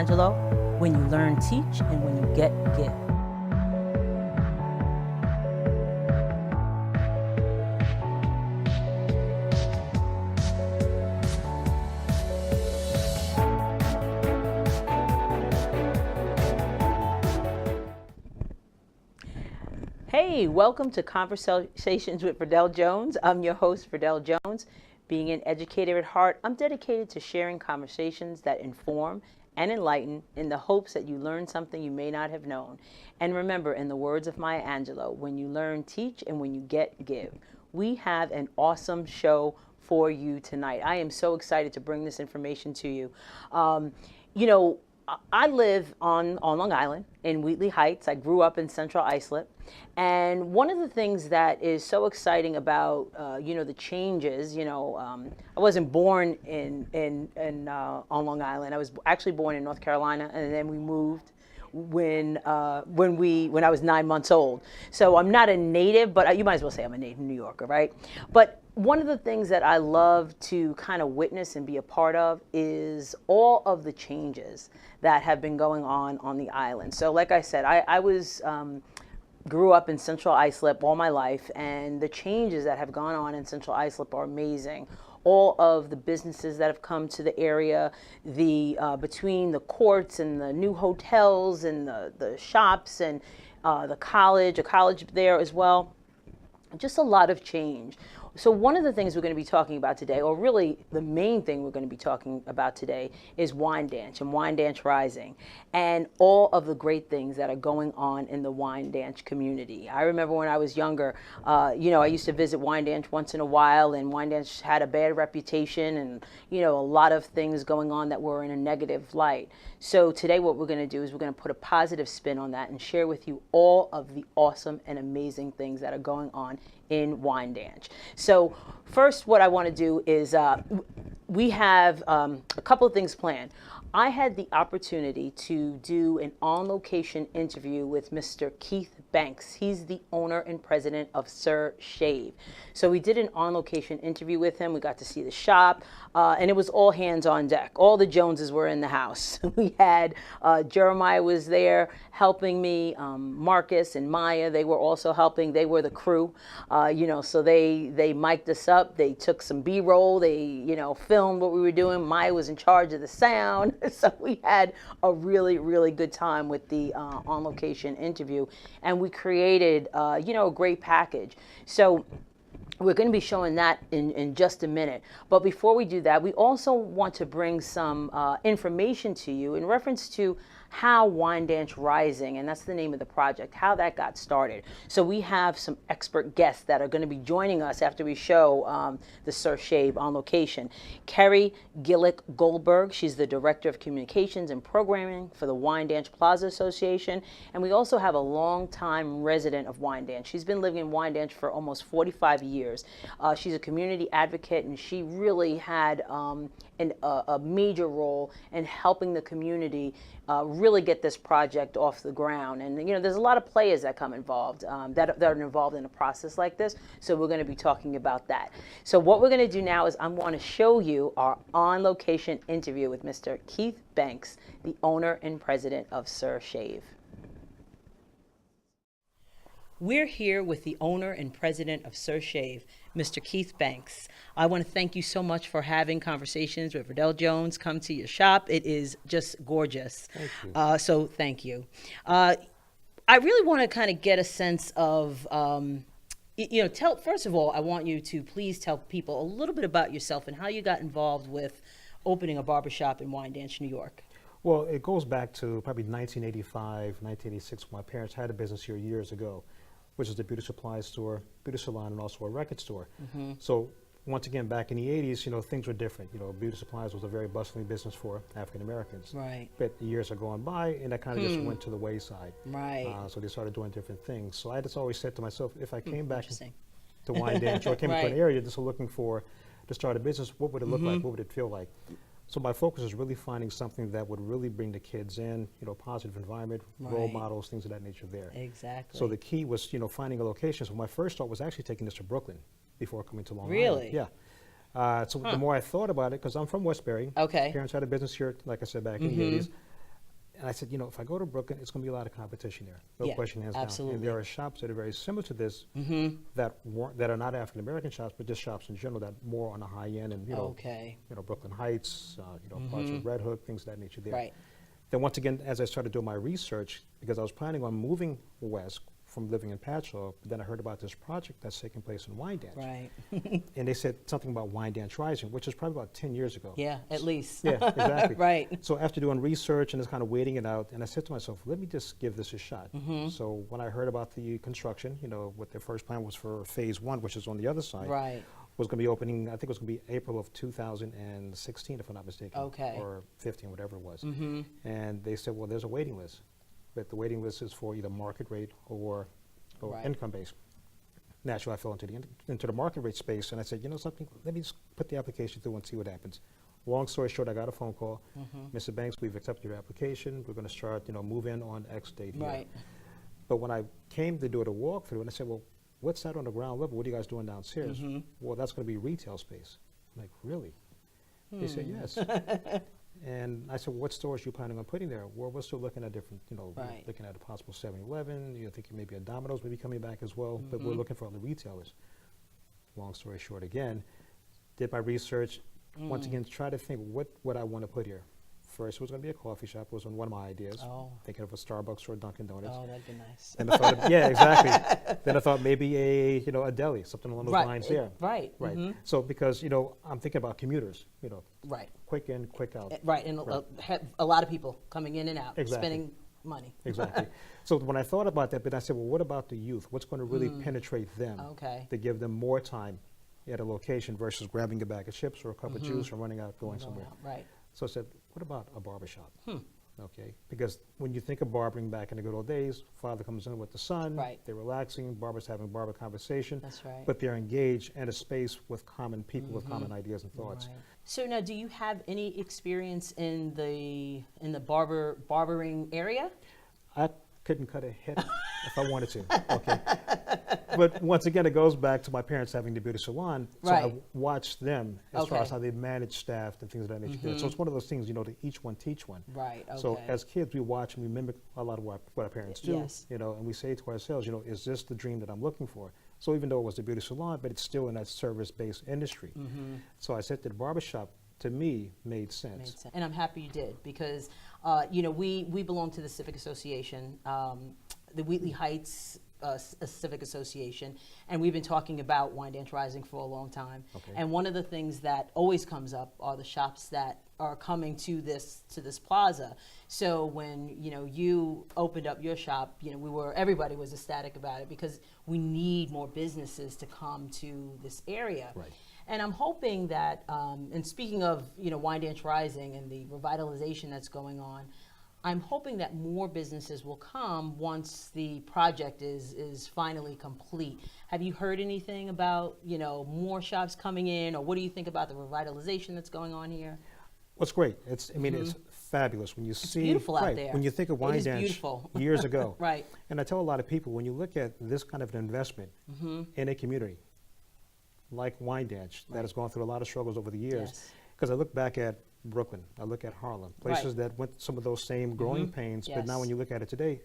Angelo. When you learn, teach, and when you get, give. Hey, welcome to Conversations with Verdel Jones. I'm your host, Verdel Jones. Being an educator at heart, I'm dedicated to sharing conversations that inform and enlighten in the hopes that you learn something you may not have known. And remember, in the words of Maya Angelou, when you learn, teach, and when you get, give. We have an awesome show for you tonight. I am so excited to bring this information to you. I live on Long Island in Wheatley Heights. I grew up in Central Islip. And one of the things that is so exciting about, the changes, I wasn't born on Long Island. I was actually born in North Carolina, and then we moved when I was 9 months old. So I'm not a native, but you might as well say I'm a native New Yorker, right? But one of the things that I love to kind of witness and be a part of is all of the changes that have been going on the island. So like I said, I grew up in Central Islip all my life, and the changes that have gone on in Central Islip are amazing. All of the businesses that have come to the area, between the courts and the new hotels and the shops and a college there as well. Just a lot of change. So one of the things we're going to be talking about today, or really the main thing we're going to be talking about today, is Wyandanch and Wyandanch Rising and all of the great things that are going on in the Wyandanch community. I remember when I was younger, I used to visit Wyandanch once in a while, and Wyandanch had a bad reputation and, a lot of things going on that were in a negative light. So today what we're going to do is we're going to put a positive spin on that and share with you all of the awesome and amazing things that are going on in Wyandanch. So first, what I want to do is we have a couple of things planned. I had the opportunity to do an on-location interview with Mr. Keith Banks. He's the owner and president of Sir Shave. So we did an on-location interview with him. We got to see the shop, and it was all hands on deck. All the Joneses were in the house. We had Jeremiah was there helping me, Marcus and Maya, they were also helping. They were the crew, so they mic'd us up. They took some B-roll. They, filmed what we were doing. Maya was in charge of the sound. So we had a really, really good time with the on-location interview, and we created, a great package. So we're going to be showing that in just a minute. But before we do that, we also want to bring some information to you in reference to how Wyandanch Rising, and that's the name of the project, how that got started. So we have some expert guests that are going to be joining us after we show the Sir Shave on location. Kerry Gillick Goldberg, she's the Director of Communications and Programming for the Wyandanch Plaza Association. And we also have a long-time resident of Wyandanch. She's been living in Wyandanch for almost 45 years. She's a community advocate, and she really had a major role in helping the community really get this project off the ground. And there's a lot of players that come involved, that are involved in a process like this. So we're going to be talking about that. So what we're going to do now is I want to show you our on-location interview with Mr. Keith Banks, the owner and president of Sir Shave. We're here with the owner and president of Sir Shave, Mr. Keith Banks. I want to thank you so much for having Conversations with Verdel Jones come to your shop. It is just gorgeous. Thank you. So thank you. I really want to kind of get a sense of, first of all, I want you to please tell people a little bit about yourself and how you got involved with opening a barbershop in Wyandanch, New York. Well, it goes back to probably 1985, 1986, when my parents had a business here years ago, which is a beauty supply store, beauty salon, and also a record store. Mm-hmm. So once again, back in the 80s, things were different. Beauty supplies was a very bustling business for African Americans. Right. But the years are going by, and that kind of just went to the wayside. Right. So they started doing different things. So I just always said to myself, if I came back to Wyandanch, or came into an area just looking to start a business, what would it look like? What would it feel like? So my focus is really finding something that would really bring the kids in, positive environment, role models, things of that nature there. Exactly. So the key was, finding a location. So my first thought was actually taking this to Brooklyn before coming to Long Island. Really? Yeah. So the more I thought about it, because I'm from Westbury. Okay. Parents had a business here, like I said, back in the 80s. And I said, you know, if I go to Brooklyn, it's going to be a lot of competition there. No Yeah, question, hands absolutely. down. And there are shops that are very similar to this that are not African American shops, but just shops in general that are more on the high end, and Okay. Brooklyn Heights, parts of Red Hook, things of that nature there. Right. Then once again, as I started doing my research, because I was planning on moving west from living in Patchogue, but then I heard about this project that's taking place in Wyandanch. Right. And they said something about Wyandanch Rising, which is probably about 10 years ago. Yeah, at least. Yeah, exactly. Right. So after doing research and just kind of waiting it out, and I said to myself, let me just give this a shot. So when I heard about the construction, what their first plan was for phase 1, which is on the other side, Right. was going to be opening, I think it was going to be April of 2016, if I'm not mistaken. Okay. Or 15, whatever it was. And they said, well, there's a waiting list. But the waiting list is for either market rate or Right. income base. Naturally, I fell into the market rate space, and I said, you know something, let me just put the application through and see what happens. Long story short, I got a phone call. Mr. Banks, we've accepted your application. We're going to start, move in on X date here. Right. But when I came to do the walkthrough, and I said, well, what's that on the ground level? What are you guys doing downstairs? Well, that's going to be retail space. I'm like, really? They said, yes. And I said, well, what stores are you planning on putting there? Well, we're still looking at different, Right. looking at a possible 7-Eleven. Thinking maybe a Domino's may be coming back as well, but we're looking for other retailers. Long story short, again, did my research. Once again, try to think what I want to put here. First, it was going to be a coffee shop. It was one of my ideas. Oh. Thinking of a Starbucks or a Dunkin' Donuts. Oh, that'd be nice. Then I thought, yeah, exactly. Then I thought maybe a deli, something along those Right. lines there. Right. Right. So because I'm thinking about commuters, Right. quick in, quick out. Right. And a lot of people coming in and out, Exactly. spending money. Exactly. So when I thought about that, but I said, well, what about the youth? What's going to really penetrate them Okay. to give them more time at a location versus grabbing a bag of chips or a cup of juice or running out, going somewhere? Right. So I said, what about a barbershop? Okay, because when you think of barbering back in the good old days, father comes in with the son, Right. they're relaxing, barber's having barber conversation, That's right. but they're engaged in a space with common people with common ideas and thoughts. Right. So now, do you have any experience in the barbering area? I couldn't cut a head if I wanted to. Okay, but once again, it goes back to my parents having the beauty salon, so I Right. watched them as far Okay. as how they manage staff and things of that nature. So it's one of those things, to each one teach one. Right. Okay. So as kids, we watch and we mimic a lot of what our parents do. Yes. And we say to ourselves, is this the dream that I'm looking for? So even though it was the beauty salon, but it's still in that service-based industry. So I said that the barbershop, to me, made sense. Made sense. And I'm happy you did, because we belong to the Civic Association, the Wheatley Heights Civic Association, and we've been talking about Wyandanch Rising for a long time. Okay. And one of the things that always comes up are the shops that are coming to this plaza. So when you opened up your shop, everybody was ecstatic about it, because we need more businesses to come to this area. Right. And I'm hoping that, and speaking of, Wyandanch Rising and the revitalization that's going on, I'm hoping that more businesses will come once the project is finally complete. Have you heard anything about, more shops coming in, or what do you think about the revitalization that's going on here? What's great, it's fabulous when you see. beautiful out right, there. When you think of It is Wyandanch beautiful. years ago. Right. And I tell a lot of people, when you look at this kind of an investment in a community like Wyandanch, that has gone through a lot of struggles over the years, Yes. because I look back at Brooklyn, I look at Harlem, places that went some of those same growing pains, but now Yes. when you look at it today,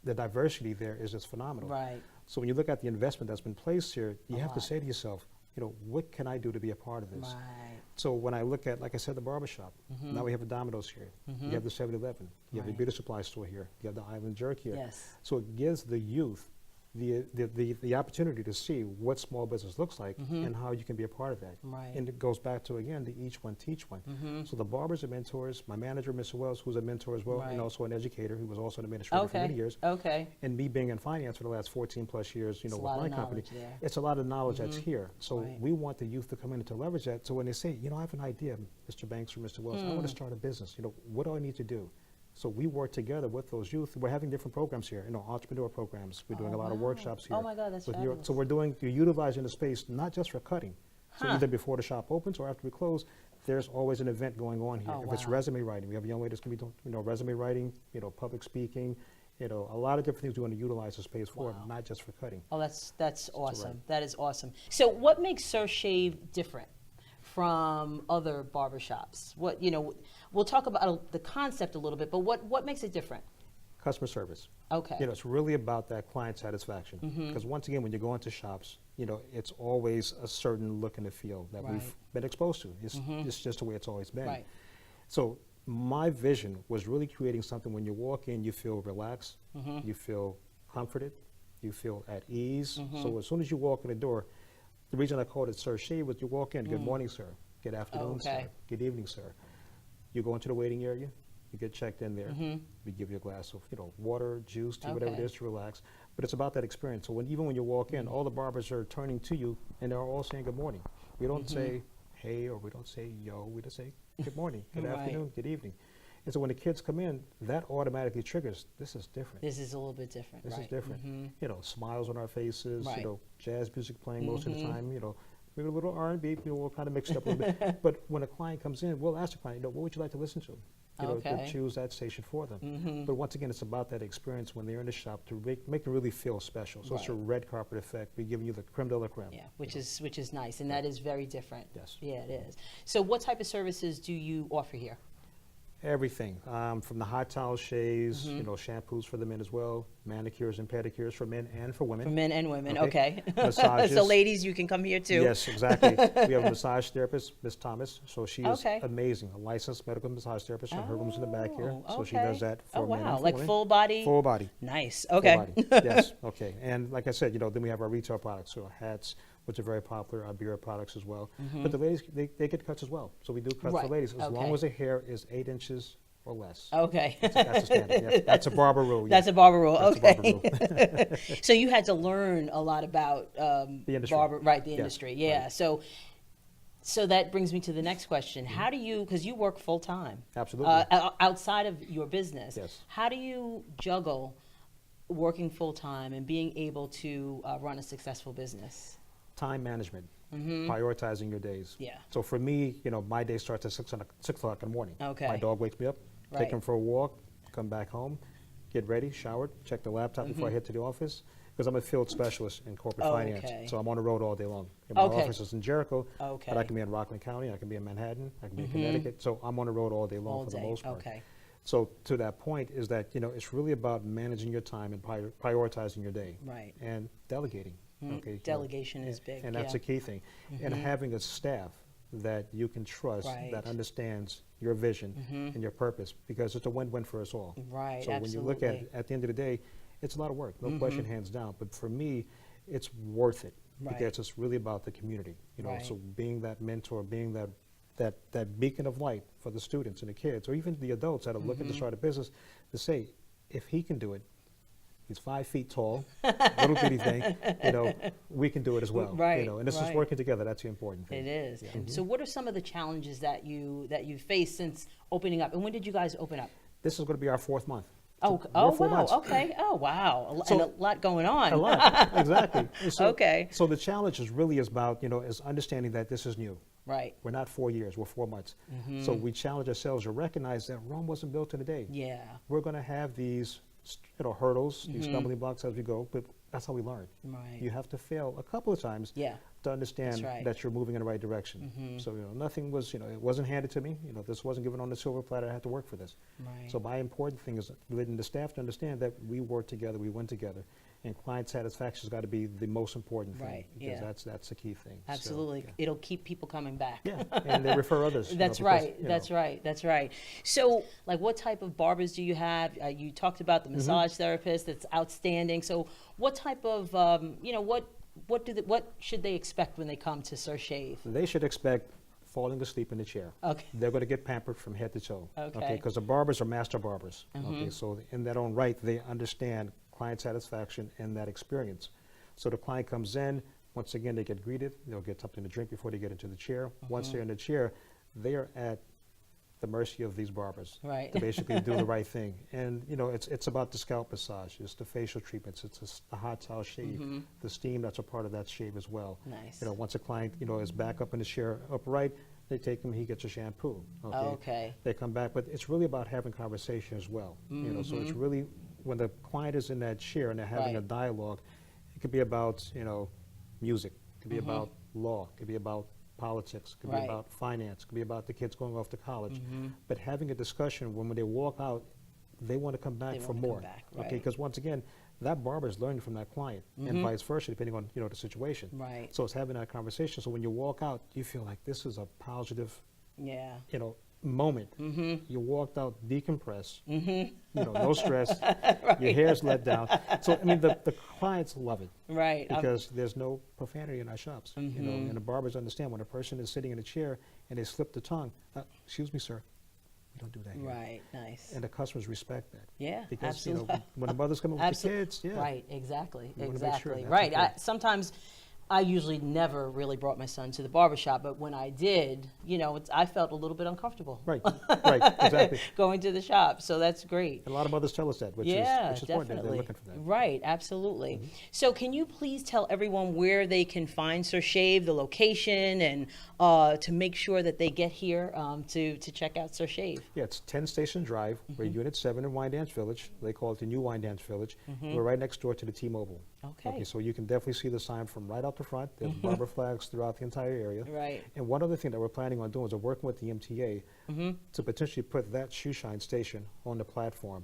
the diversity there is just phenomenal. Right. So when you look at the investment that's been placed here, you have to lot. say to yourself, what can I do to be a part of this? Right. So when I look at, like I said, the barbershop, now we have a Domino's here. You have the 7-Eleven. You have the Right. beauty supply store here. You have the Island Jerk here. Yes. So it gives the youth the opportunity to see what small business looks like and how you can be a part of that. Right. And it goes back to, again, the each one teach one. So the barbers are mentors. My manager, Mr. Wells, who's a mentor as well, Right. and also an educator who was also an administrator for many years. Okay. And me being in finance for the last 14 plus years, It's a with lot my of company, knowledge there. it's a lot of knowledge that's here. So Right. we want the youth to come in and to leverage that. So when they say, I have an idea, Mr. Banks or Mr. Wells, I want to start a business. What do I need to do? So we work together with those youth. We're having different programs here, entrepreneur programs. We're doing a lot of wow. workshops here. Oh my God, that's with fabulous. So you're utilizing the space not just for cutting. So either before the shop opens or after we close, there's always an event going on here. Oh, If it's wow. resume writing, we have a young lady that's going to be doing, resume writing, public speaking, a lot of different things we want to utilize the space for, Wow. not just for cutting. Oh, that's awesome. right. That is awesome. So what makes Sir Shave different from other barbershops? What, we'll talk about the concept a little bit, but what makes it different? Customer service. Okay. It's really about that client satisfaction. Because once again, when you go into shops, it's always a certain look and a feel that we've been exposed to. It's just the way it's always been. Right. So my vision was really creating something when you walk in, you feel relaxed, you feel comforted, you feel at ease. So as soon as you walk in the door, the reason I called it Sir Shave was you walk in, good morning, sir, good afternoon, sir, good evening, sir. You go into the waiting area, you get checked in there, we give you a glass of water, juice, tea, whatever it is to relax. But it's about that experience. So even when you walk in, all the barbers are turning to you and they're all saying good morning. We don't say hey, or we don't say yo, we just say good morning, good afternoon, good evening. And so when the kids come in, that automatically triggers, this is different. This is a little bit different. This is different. Smiles on our faces, jazz music playing most of the time, maybe a little R&B, we'll kind of mix it up a little bit. But when a client comes in, we'll ask the client, what would you like to listen to? We'll choose that station for them. But once again, it's about that experience when they're in the shop to make them really feel special. So it's a red carpet effect. We're giving you the creme de la creme. Yeah, which is nice, and that is very different. Yes. Yeah, it is. So what type of services do you offer here? Everything, from the hot towel shaves, shampoos for the men as well, manicures and pedicures for men and for women. For men and women, okay. Massages. So ladies, you can come here too. Yes, exactly. We have a massage therapist, Miss Thomas. So she is amazing, a licensed medical massage therapist, and her room's in the back here. So she does that for men and for women. Full body? Full body. Nice, okay. Full body. Yes, okay. And like I said, then we have our retail products, so hats, which are very popular, our beer products as well. But the ladies, they get cuts as well. So we do cuts for ladies, as long as the hair is 8 inches or less. Okay. That's a standard. Yes. That's a barber rule. That's a barber rule. That's okay. a barber rule. So you had to learn a lot about the industry. the industry. Yeah. Right. So that brings me to the next question. How do you, because you work full time. Absolutely. Outside of your business. Yes. How do you juggle working full time and being able to run a successful business? Time management. Prioritizing your days. Yeah. So for me, my day starts at 6 o'clock in the morning. Okay. My dog wakes me up, take him for a walk, come back home, get ready, showered, check the laptop before I head to the office, because I'm a field specialist in corporate finance. So I'm on the road all day long. And my office is in Jericho, but I can be in Rockland County, I can be in Manhattan, I can be in Connecticut. So I'm on the road all day long for the most part. Okay. So to that point is that, it's really about managing your time and prioritizing your day. Right. And delegating. Okay, Delegation is big. And that's a key thing. And having a staff that you can trust, that understands your vision and your purpose, because it's a win-win for us all. Right, so when you look at it, at the end of the day, it's a lot of work, no question, hands down. But for me, it's worth it, because it's really about the community. So being that mentor, being that beacon of light for the students and the kids, or even the adults that are looking to start a business, to say, if he can do it, he's 5 feet tall, little bitty thing, we can do it as well. Right. And this is working together, that's the important thing. It is. Yeah. So what are some of the challenges that you faced since opening up? And when did you guys open up? This is going to be our 4th month. Oh, wow. Months. Okay. Oh, wow. And a lot going on. A lot, exactly. So, okay. So the challenge is really about, is understanding that this is new. Right. We're not 4 years, we're 4 months. So we challenge ourselves to recognize that Rome wasn't built in a day. Yeah. We're going to have these hurdles, these stumbling blocks as we go, but that's how we learn. Right. You have to fail a couple of times to understand that you're moving in the right direction. So, nothing was, it wasn't handed to me. This wasn't given on the silver platter. I had to work for this. Right. So my important thing is letting the staff to understand that we work together, we win together. And client satisfaction has got to be the most important thing, because that's the key thing. Absolutely. So, It'll keep people coming back. Yeah, and they refer others. That's right. That's right. So, like, what type of barbers do you have? You talked about the massage therapist. That's outstanding. So, what type of, what should they expect when they come to Sir Shave? They should expect falling asleep in the chair. Okay. They're going to get pampered from head to toe. Okay. Because the barbers are master barbers. Okay. So in their own right, they understand client satisfaction and that experience. So the client comes in, once again, they get greeted, they'll get something to drink before they get into the chair. Once they're in the chair, they are at the mercy of these barbers to basically do the right thing. And it's about the scalp massage, it's the facial treatments, it's the hot towel shave, the steam that's a part of that shave as well. Nice. Once a client is back up in the chair upright, they take him, he gets a shampoo. Okay. They come back, but it's really about having conversation as well. So it's really, when the client is in that chair and they're having a dialogue, it could be about music, it could be about law, it could be about politics, it could Right. be about finance, it could be about the kids going off to college. But having a discussion when they walk out, they want to come back They for wanna come more. back, Okay, right. because once again, that barber is learning from that client, and vice versa, depending on the situation. Right. So it's having that conversation. So when you walk out, you feel like this is a positive, Yeah. moment. You walked out decompressed, no stress, your hair's let down. So, I mean, the clients love it Right. because there's no profanity in our shops. And the barbers understand when a person is sitting in a chair and they slip the tongue, excuse me, sir, we don't do that here. Right. Nice. And the customers respect that. Yeah, Because, absolutely. when the mothers come in with the kids, yeah. Right, exactly, We wanna make sure exactly. that's Right. okay. Sometimes I usually never really brought my son to the barber shop, but when I did, I felt a little bit uncomfortable. Right, right, exactly. Going to the shop, so that's great. And a lot of mothers tell us that, which Yeah, is important. definitely. They're looking for that. Right, absolutely. So can you please tell everyone where they can find Sir Shave, the location, and to make sure that they get here to check out Sir Shave? Yeah, it's 10 Station Drive. We're Unit 7 in Wyandanch Village. They call it the new Wyandanch Village. We're right next door to the T-Mobile. Okay. So you can definitely see the sign from right out the front. There's barber flags throughout the entire area. Right. And one other thing that we're planning on doing is we're working with the MTA to potentially put that shoe shine station on the platform.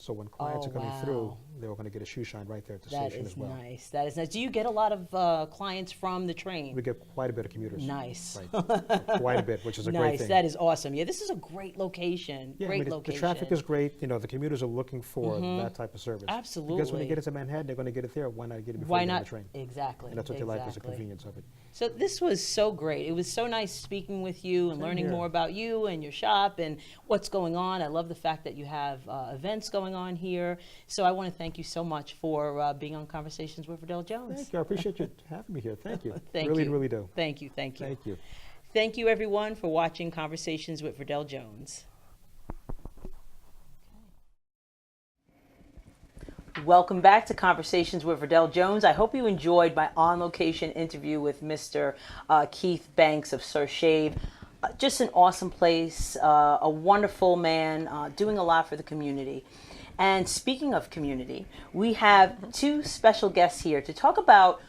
So when clients Oh, are coming through, wow. they're going to get a shoe shine right there at the That station is as well. nice. That is nice. Do you get a lot of clients from the train? We get quite a bit of commuters. Nice. Right. Quite a bit, which is a great Nice. thing. That is awesome. Yeah, this is a great location. Yeah, Great the location. traffic is great. The commuters are looking for that type of service. Because when Absolutely. they get into Manhattan, they're going to get it there. Why not get it before Why they get on not? the train? Exactly. And that's what they like is the exactly. convenience of it. So this was so great. It was so nice speaking with you and Same learning here. more about you and your shop and what's going on. I love the fact that you have events going on here. So I want to thank you so much for being on Conversations with Verdel Jones. Thank you. I appreciate you having me here. Thank you. Thank really, you. really do. Thank you. Thank you. Thank you. Thank you, everyone, for watching Conversations with Verdel Jones. Welcome back to Conversations with Verdel Jones. I hope you enjoyed my on-location interview with Mr. Keith Banks of Sir Shave. Just an awesome place, a wonderful man, doing a lot for the community. And speaking of community, we have two special guests here to talk about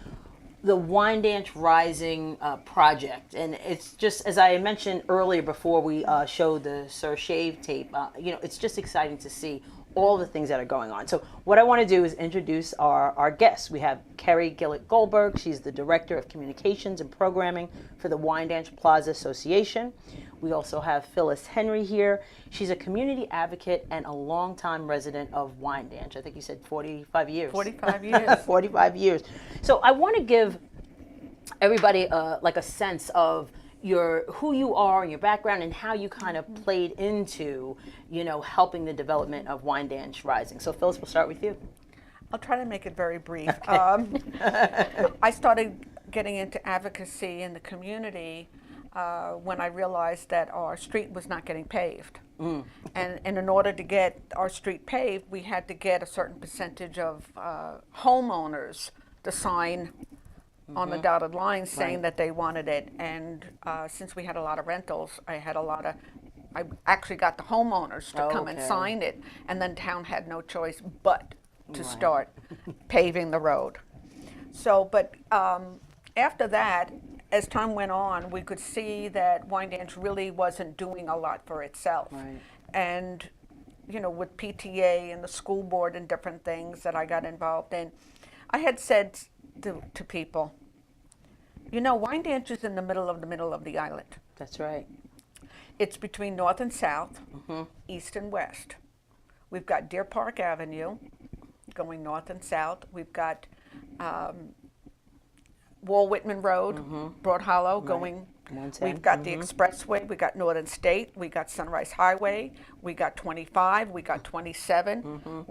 the Wyandanch Rising project. And it's just, as I mentioned earlier before we showed the Sir Shave tape, it's just exciting to see all the things that are going on. So what I want to do is introduce our guests. We have Kerry Gillett Goldberg. She's the Director of Communications and Programming for the Wyandanch Plaza Association. We also have Phyllis Henry here. She's a community advocate and a longtime resident of Wyandanch. I think you said 45 years. 45 years. 45 years. So I want to give everybody like a sense of who you are and your background and how you kind of played into, helping the development of Wyandanch Rising. So Phyllis, we'll start with you. I'll try to make it very brief. I started getting into advocacy in the community when I realized that our street was not getting paved. And in order to get our street paved, we had to get a certain percentage of homeowners to sign on the dotted line saying Right. that they wanted it. And since we had a lot of rentals, I actually got the homeowners to come and Okay. sign it. And then town had no choice but to Right. start paving the road. So, but after that, as time went on, we could see that Wyandanch really wasn't doing a lot for itself. Right. And, with PTA and the school board and different things that I got involved in, I had said to people, Wyandanch is in the middle of the island. That's right. It's between north and south, east and west. We've got Deer Park Avenue going north and south. We've got Wall Whitman Road, Broad Hollow going. 110. We've got the expressway. We got Northern State. We got Sunrise Highway. We got 25. We got 27.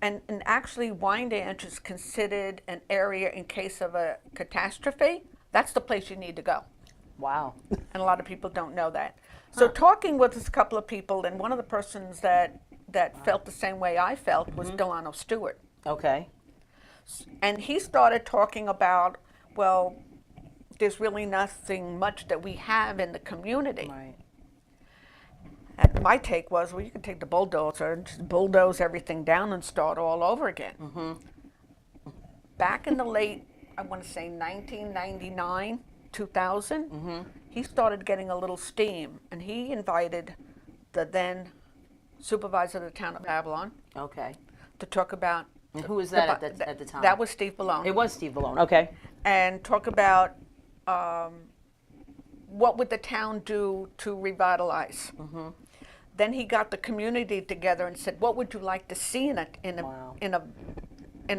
And actually Wyandanch is considered an area in case of a catastrophe. That's the place you need to go. Wow. And a lot of people don't know that. So talking with a couple of people, and one of the persons that felt the same way I felt was Delano Stewart. Okay. And he started talking about, well, there's really nothing much that we have in the community. Right. And my take was, well, you can take the bulldozer and just bulldoze everything down and start all over again. Back in the late, I want to say 1999, 2000, he started getting a little steam, and he invited the then supervisor of the town of Babylon Okay. to talk about. And who was that at the time? That was Steve Ballone. It was Steve Ballone. Okay. And talk about what would the town do to revitalize. Then he got the community together and said, "What would you like to see in a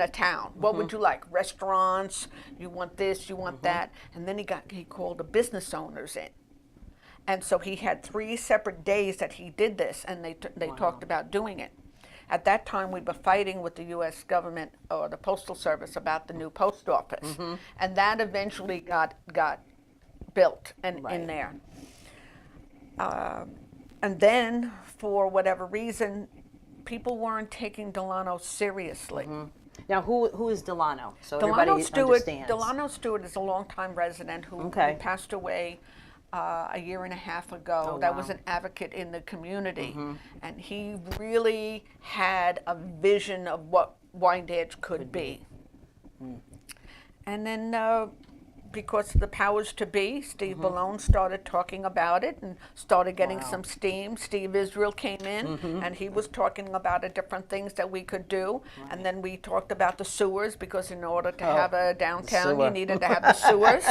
town? What would you like? Restaurants? You want this? You want that?" And then he called the business owners in, and so he had 3 separate days that he did this, and they talked about doing it. At that time, we were fighting with the U.S. government or the Postal Service about the new post office, and that eventually got built in there. And then, for whatever reason, people weren't taking Delano seriously. Now, who is Delano? So everybody understands. Delano Stewart is a longtime resident who passed away a year and a half ago. That was an advocate in the community, and he really had a vision of what Wyandanch could be. And then, because of the powers to be, Steve Ballone started talking about it and started getting some steam. Steve Israel came in, and he was talking about the different things that we could do. And then we talked about the sewers, because in order to have a downtown, you needed to have the sewers.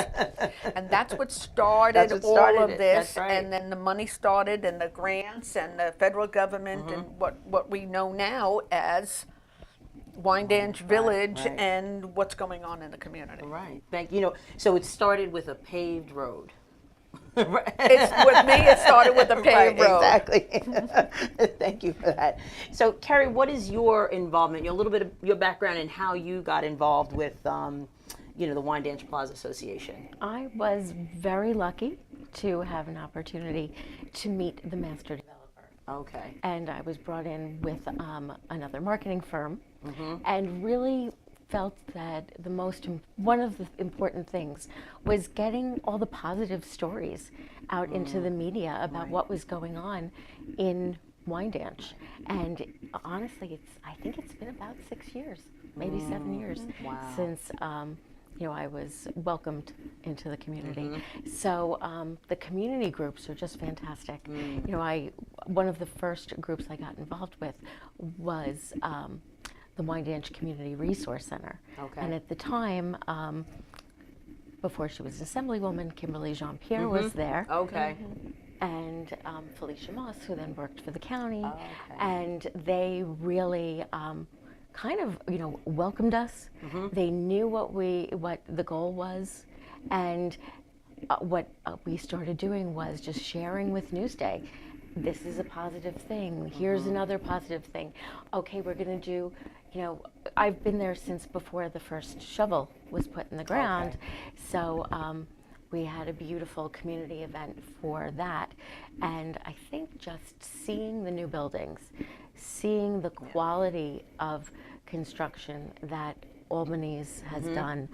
And that's what started all of this. And then the money started, and the grants, and the federal government, and what we know now as Wyandanch Village and what's going on in the community. Right. You know, so it started with a paved road. With me, it started with a paved road. Exactly. Thank you for that. So, Carrie, what is your involvement? A little bit of your background and how you got involved with, you know, the Wyandanch Plaza Association. I was very lucky to have an opportunity to meet the master developer. Okay. And I was brought in with another marketing firm, and really felt that one of the important things was getting all the positive stories out into the media about what was going on in Wyandanch. And honestly, I think it's been about 6 years, maybe 7 years since you know, I was welcomed into the community. So the community groups are just fantastic. You know, one of the first groups I got involved with was the Wyandanch Community Resource Center. And at the time, before she was an assemblywoman, Kimberly Jean-Pierre was there. And Felicia Moss, who then worked for the county. And they really kind of, you know, welcomed us. They knew what the goal was, and what we started doing was just sharing with Newsday. This is a positive thing. Here's another positive thing. Okay, we're going to do, you know, I've been there since before the first shovel was put in the ground. So we had a beautiful community event for that. And I think just seeing the new buildings, seeing the quality of construction that Albany's has done,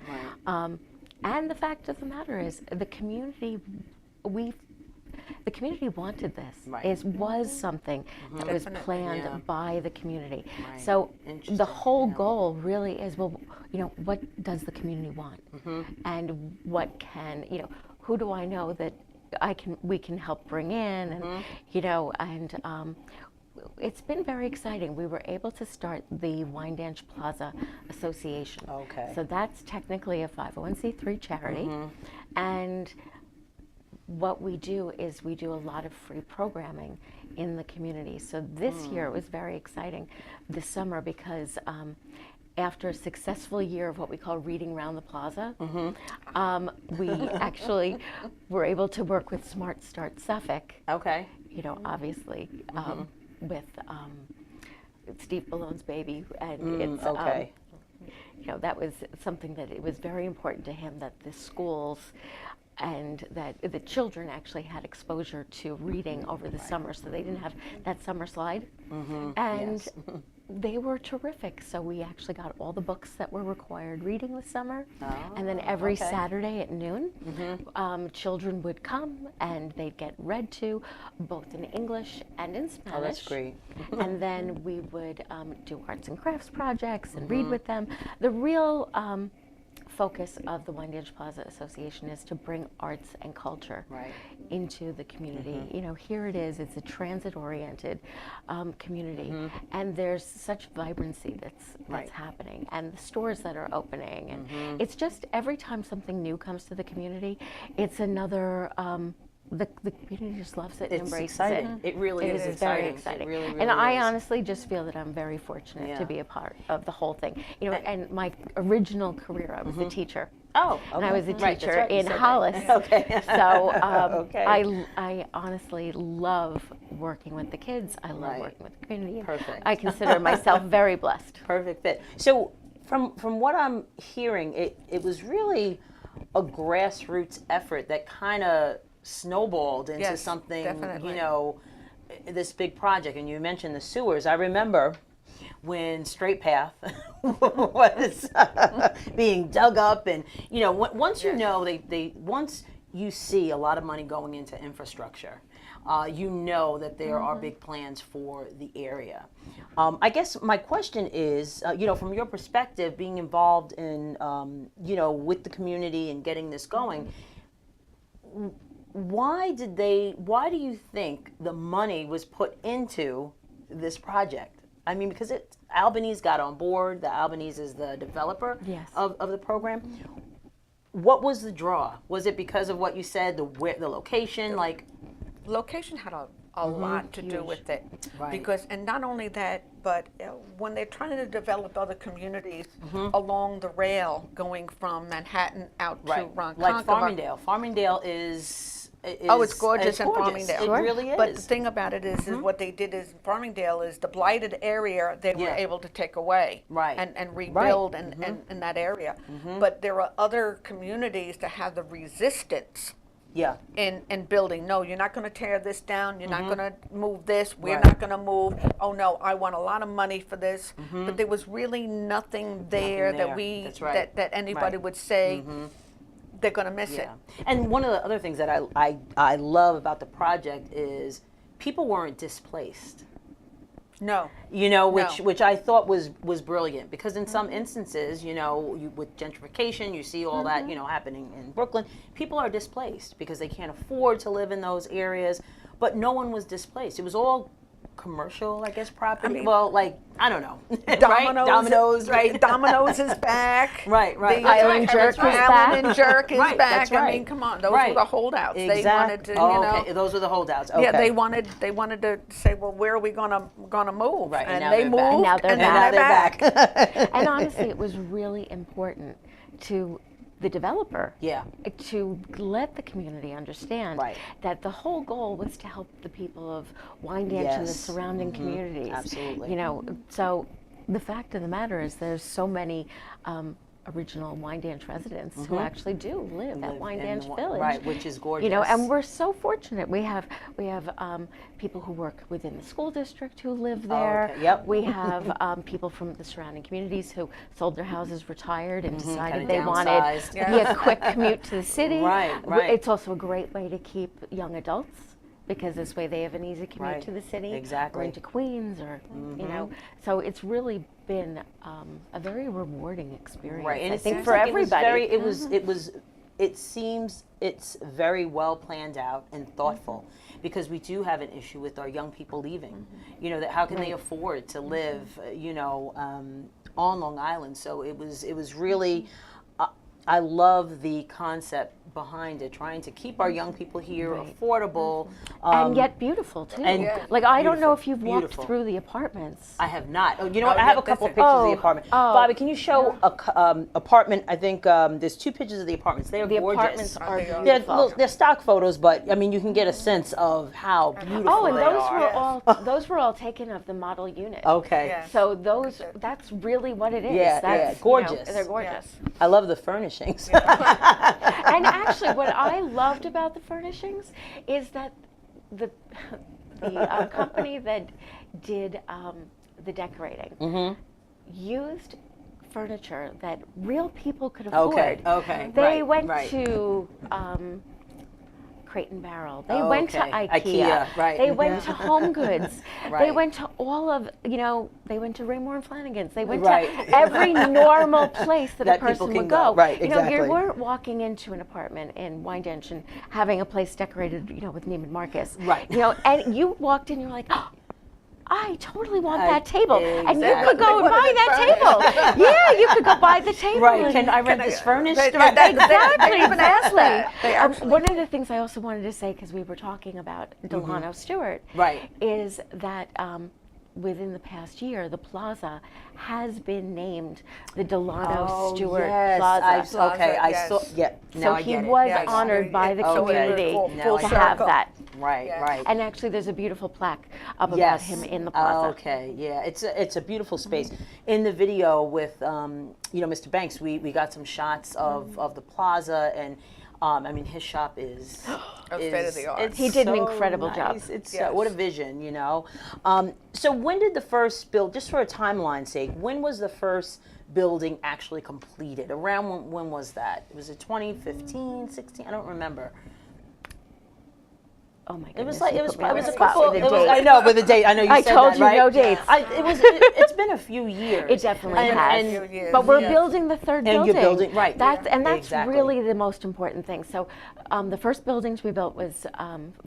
and the fact of the matter is the community wanted this. It was something that was planned by the community. So the whole goal really is, well, you know, what does the community want? And what can, you know, who do I know that we can help bring in, and you know, and it's been very exciting. We were able to start the Wyandanch Plaza Association. So that's technically a 501c3 charity, and what we do is we do a lot of free programming in the community. So this year it was very exciting this summer, because after a successful year of what we call Reading Round the Plaza, we actually were able to work with Smart Start Suffolk. You know, obviously with Steve Ballone's baby, and it's you know, that was something that it was very important to him, that the schools and that the children actually had exposure to reading over the summer, so they didn't have that summer slide. And they were terrific. So we actually got all the books that were required reading this summer. And then every Saturday at noon, children would come and they'd get read to, both in English and in Spanish. Oh, that's great. And then we would do arts and crafts projects and read with them. The real focus of the Wyandanch Plaza Association is to bring arts and culture Right. into the community. You know, here it is, it's a transit-oriented community, and there's such vibrancy that's Right. happening, and the stores that are opening, and it's just every time something new comes to the community, it's another, the community just loves it and It's embraces exciting. it. It really is Very exciting. It exciting. really, and really I is. honestly just feel that I'm very fortunate Yeah. to be a part of the whole thing. You know, and my original career, I was a teacher. Oh, okay. And I was a Right, that's teacher right, you in said that. Hollis. Okay. So Okay. I honestly love working with the kids. I love Right. working with the community. Perfect. I consider myself very blessed. Perfect fit. So from what I'm hearing, it was really a grassroots effort that kind of snowballed into Yes, something, definitely. you know, this big project. And you mentioned the sewers. I remember when Straight Path was being dug up, and you know, once you know they once you see a lot of money going into infrastructure, you know that there are big plans for the area. I guess my question is, you know, from your perspective, being involved in, you know, with the community and getting this going, why do you think the money was put into this project? I mean, because Albanese got on board. The Albanese is the developer Yes. of the program. What was the draw? Was it because of what you said, the location, like? Location had a lot to do with it. Right. Because, and not only that, but when they're trying to develop other communities along the rail going from Manhattan out to Ronkonkoma. Like Farmingdale. Farmingdale is Oh, it's gorgeous in Farmingdale. It really is. But the thing about it is what they did is Farmingdale is the blighted area they were Yeah. able to take away Right. and rebuild and in that area. But there are other communities that have the resistance Yeah. in building. No, you're not going to tear this down. You're not going to move this. We're Right. not going to move. Oh no, I want a lot of money for this. But there was really nothing there, there. that we That's right. that anybody Right. would say they're going to miss it. Yeah. And one of the other things that I love about the project is people weren't displaced. No. You know, No. which I thought was brilliant, because in some instances, you know, with gentrification, you see all that, you know, happening in Brooklyn. People are displaced because they can't afford to live in those areas, but no one was displaced. It was all commercial, I guess, property. mean- well, like, I don't know. Domino's, Right? Domino's, right? Domino's is back. Right, right. The Island Jerk is back. Island and Jerk is Right, back. that's right. I mean, come on, those Right. were the holdouts. They wanted to, Oh, you know. okay. Those were the holdouts. Okay. Yeah, they wanted to say, well, where are we gonna move? Right, and and now they they're moved, back. And now they're and back. then they're back. And honestly, it was really important to the developer Yeah. to let the community understand Right. that the whole goal was to help the people of Wyandanch and the Yes. surrounding communities. Absolutely. You know, so the fact of the matter is there's so many original Wyandanch residents who actually do live at Live in Wyandanch the- Village. right, which is gorgeous. You know, and we're so fortunate. We have people who work within the school district who live there. okay. Yep. We have people from the surrounding communities who sold their houses, retired, and decided Kinda they wanted downsized. a quick commute to the city. Right, right. It's also a great way to keep young adults, because this way they have an easy commute Right, to the city, exactly. or into Queens, or you know. So it's really been a very rewarding experience. Right, and I it think seems for like everybody. it seems it's very well planned out and thoughtful, because we do have an issue with our young people leaving. You know, that how can they afford to live, you know, on Long Island? So it was really, I love the concept behind it, trying to keep our young people here, affordable, and yet beautiful too. and like I don't know beautiful, if you've beautiful. walked through the apartments. I have not. Oh, you know what? Oh, I have yeah, a couple that's of it. pictures of the apartment. Oh. Bobby, can you show a apartment? I think there's two pictures of the apartments. They are The gorgeous. apartments are They are. beautiful. They're stock photos, but I mean, you can get a sense of how beautiful Oh, and they those are. were all taken of the model unit. Okay. Yeah. So that's really what it is. Yeah, that's, yeah, you know, gorgeous. they're gorgeous. Yes. I love the furnishings. And actually, what I loved about the furnishings is that the company that did the decorating used furniture that real people could afford. Okay, They right, went right. to Crate and Barrel. They went to okay. IKEA. Right. They went to Home Goods. They Right. went to all of, they went to Raymore and Flanagan's. They went Right. to every normal place that, That a person people can would go. go. Right, You exactly. weren't walking into an apartment in Wyandanch and having a place decorated, with Neiman Marcus. Right. And you walked in, you're like, oh, I totally want I- that table. And you exactly. could go and buy that table. Yeah, you could go buy the table. Right. and- Can I rent this furnished? Exactly, even asked that. exactly. They actually- One of the things I also wanted to say, because we were talking about Delano Stewart, Right. is that within the past year, the plaza has been named the Delano Stewart Plaza. Okay, I yes. saw. Yeah. So Now I he get it. was Yes. honored by the So it was community Now I to get it. have that. Right. Yes. Right. And actually, there's a beautiful plaque up about Yes. him in the plaza. Okay, yeah, it's a beautiful space. In the video with Mr. Banks, we got some shots of the plaza, and I mean his shop is state of the art. it's He did an so incredible job. nice. It's Yes. what a vision, So when did the first build? Just for a timeline sake, when was the first building actually completed? Around when was that? Was it 2015, 16? I don't remember. Oh my goodness. It was like you it was put me on a the spot couple. with a It was, date. I know with the date. I know you I said told that, you right? no dates. It's been a few years. It definitely And- has. and- Few years, But we're yes. building the third And building. you're building- right. That's Yeah. and that's Exactly. really the most important thing. So, the first buildings we built was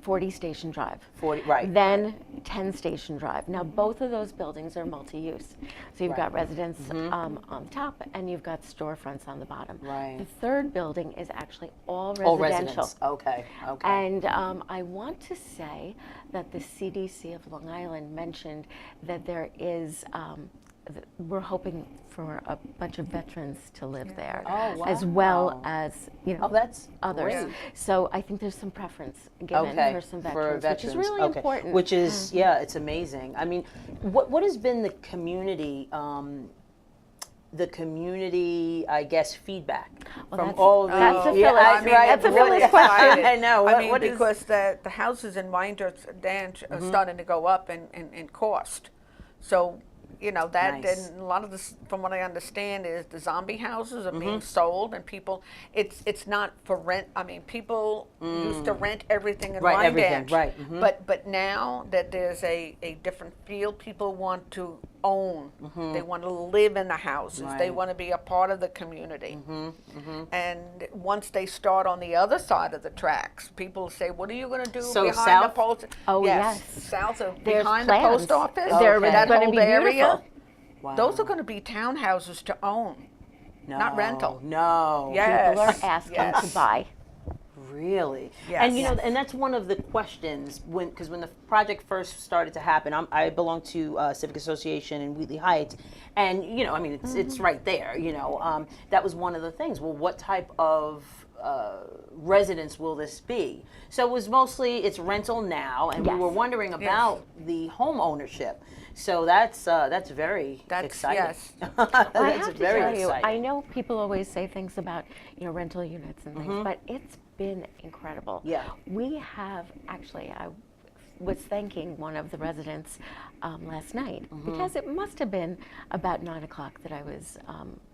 40 Station Drive. 40, right. Then 10 Station Drive. Now both of those buildings are multi-use. So you've got Right. residents on the top, and you've got storefronts on the bottom. Right. The third building is actually all All residential. residents. Okay. Okay. And I want to say that the CDC of Long Island mentioned that there is, we're hoping for a bunch of veterans to live there, Oh, as well wow. as Oh, that's others. great. So I think there's some preference given Okay. for some veterans, which is really okay. important. Which is yeah, it's amazing. I mean, what has been the community? I guess, feedback Well, from that's- all the. that's a yeah, Phyllis- I mean, that's a what- Phyllis question. I know. I mean, what is- because the houses in Wyandanch are starting to go up in cost. So, that Nice. and a lot of this, from what I understand, is the zombie houses are being sold, and people, it's not for rent. I mean, people used to rent everything in Right, everything, Wyandanch, right, but now that there's a different feel, people want to own. They want to live in the houses. They Right. want to be a part of the community. And once they start on the other side of the tracks, people say, "What are you going to do So behind south? the post?" Oh, yes. south of There's behind plans. the post office. They're Okay. That going to whole be area. beautiful. Wow. Those are going to be townhouses to own. not rental. No. Yes. People are asking yes. to buy. Really? Yes. And Yes. and that's one of the questions because when the project first started to happen, I belong to Civic Association in Wheatley Heights, and I mean it's right there. That was one of the things. Well, what type of residence will this be? So it was mostly it's rental now, and we Yes. were wondering about the home ownership. So that's very That's exciting. yes. I That's have to very tell you, exciting. I know people always say things about rental units and things, Mm-hmm. but it's been incredible. Yeah. We have actually. I was thanking one of the residents last night Mm-hmm. because it must have been about 9 o'clock that I was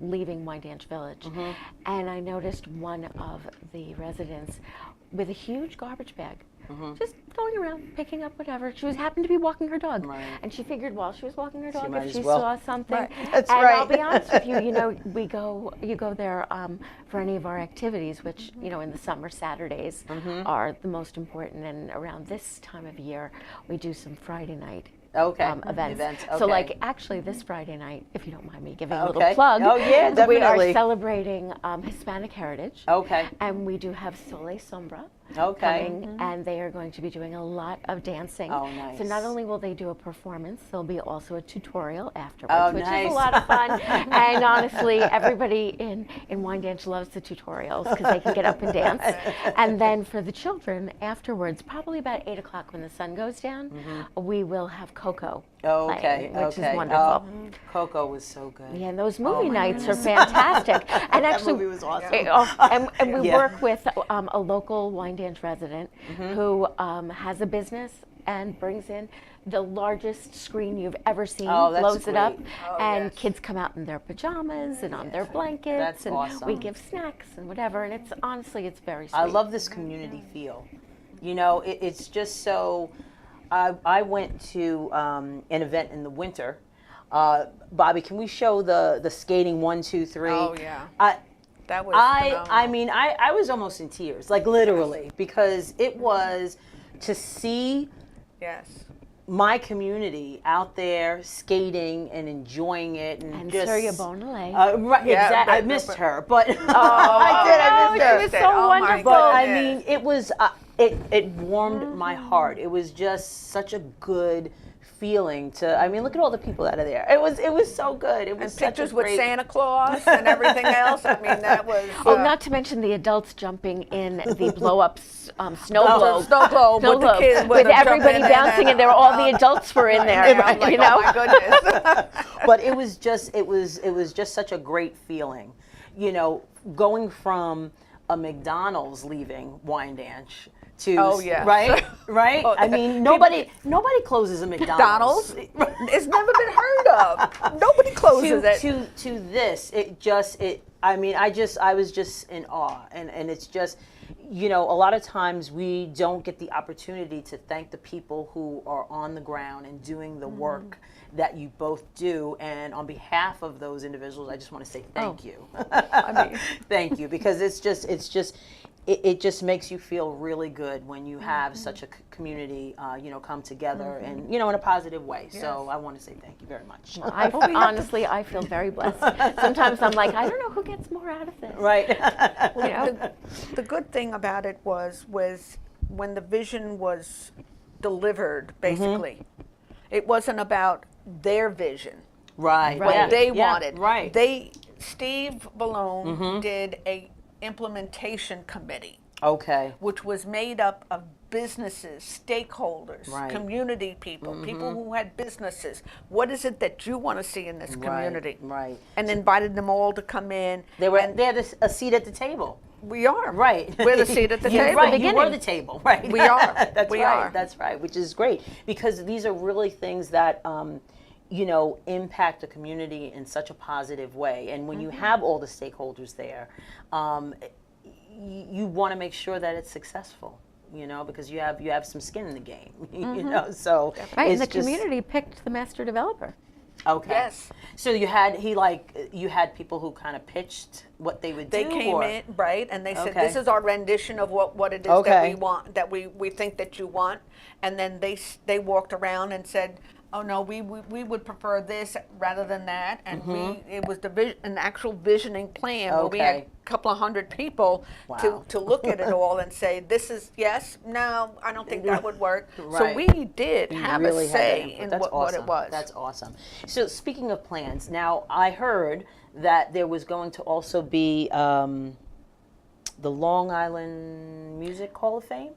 leaving Wyandanch Village, Mm-hmm. and I noticed one of the residents with a huge garbage bag. Just going around picking up whatever. She happened to be walking her dog, Right. and she figured while she was walking her dog, might if as she well. saw something, Right. That's and I'll right. be honest with you, you go there for any of our activities, which in the summer Saturdays are the most important, and around this time of year we do some Friday night. Okay. Events. Okay. So, like, actually, this Friday night, if you don't mind me giving a little Okay. plug, Oh, yeah, we are definitely. celebrating Hispanic heritage. Okay. And we do have Soleil Sombra Okay. coming, and they are going to be doing a lot of dancing. Oh, nice. So not only will they do a performance, there'll be also a tutorial afterwards, Oh, which nice. is a lot of fun. And honestly, everybody in Wyandanch loves the tutorials because they can get up and dance. And then for the children, afterwards, probably about 8 o'clock when the sun goes down, we will have Coco Oh, okay. playing, which okay. is wonderful. Oh, Coco was so good. Yeah, and those movie nights are fantastic. And actually, movie was awesome. and we Yeah. work with a local Wyandanch resident who has a business and brings in the largest screen you've ever seen, Oh, that's blows it up, great. and yes. kids come out in their pajamas and on their blankets, That's and awesome. we give snacks and whatever. And it's honestly, it's very sweet. I love this community feel. You know, it's just so. I went to an event in the winter. Bobby, can we show the skating 1, 2, 3? Oh, yeah. That was I phenomenal. mean, I was almost in tears, like literally, because it was to see Yes. my community out there skating and enjoying it, and just Soria Bonale. right, Yeah, exactly. I but- missed but- her, but I no, she was so Oh, my wonderful. but I goodness. mean, it was it warmed my heart. It was just such a good feeling to. I mean, look at all the people that are there. It was so good. It was And such a pictures with great. Santa Claus and everything else. I mean, that was. Oh, not to mention the adults jumping in the blow-up snow globe. Snow globe with the kids with them everybody jumping in bouncing, and there all the adults were in there. Yeah, I'm like, You know, oh my goodness. But it was just such a great feeling, you know, going from a McDonald's leaving Wyandanch to Oh, yes. right. Oh, I mean, nobody closes a McDonald's. McDonald's? It's never been heard of. Nobody closes it. to this, I mean, I was just in awe, and it's just, you know, a lot of times we don't get the opportunity to thank the people who are on the ground and doing the work that you both do. And on behalf of those individuals, I just want to say thank you. I mean, Thank you, because it just makes you feel really good when you have such a community, you know, come together and, you know, in a positive way. So I want to say thank you very much. honestly, I feel very blessed. Sometimes I'm like, I don't know who gets more out of this. Right. You know? the good thing about it was when the vision was delivered, basically, it wasn't about their vision, Right. what Yeah, they yeah, wanted. Right. Steve Ballone did a implementation committee, Okay. which was made up of businesses, stakeholders, Right. community people, people who had businesses. What is it that you want to see in this community? Right. And invited them all to come in. They were. and They had a seat at the table. we are. Right. We're the seat at the You're table. right. You were the table. Right. We are. That's We right. are. That's right. Which is great, because these are really things that, you know, impact the community in such a positive way. And when you have all the stakeholders there, you want to make sure that it's successful. You know, because you have some skin in the game. You know, so Right, and it's the just- community picked the master developer. Okay. Yes. So you had people who kind of pitched what they would They do. came or- in, right, and they said, Okay. this is our rendition of what it is that Okay. we want, that we think that you want. And then they walked around and said, oh no, we would prefer this rather than that. And it was an actual visioning plan where we had Okay. a couple of hundred people Wow. to look at it all and say, this is yes, no, I don't think that would work. So Right. we did You have really a had that say input. in That's what it awesome. was. That's awesome. So speaking of plans, now I heard that there was going to also be the Long Island Music Hall of Fame.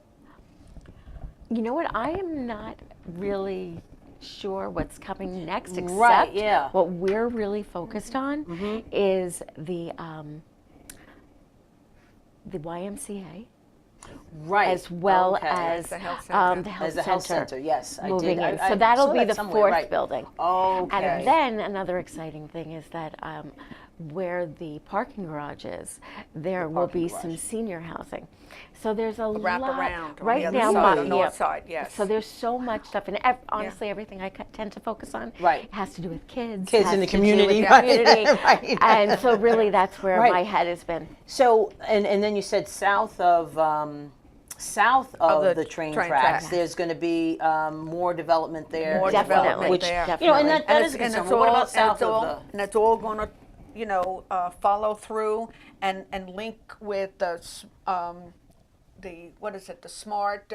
You know what? I am not really sure what's coming next, except Right, yeah. what we're really focused on is the YMCA, Right. as well Okay. as the health center. the health As a health center, yes, I moving did. in. I So that'll saw be that the somewhere, fourth right. building. Okay. And then another exciting thing is that where the parking garage is, there will parking be garage. some senior housing. So there's a wrap lot around on right the other now. side, but- the north side, yes. So there's so much stuff, and honestly, everything I tend to focus on Right. has to do with kids. Kids has in the to do with community, the right. community. Right. And so really, that's where Right. my head has been. So and then you said south of the train tracks, there's going to be more development there. More as well, development which, there. You know, and that Definitely. is a concern. But what about south of the? And it's all going to, you know, follow through and link with the what is it? The smart.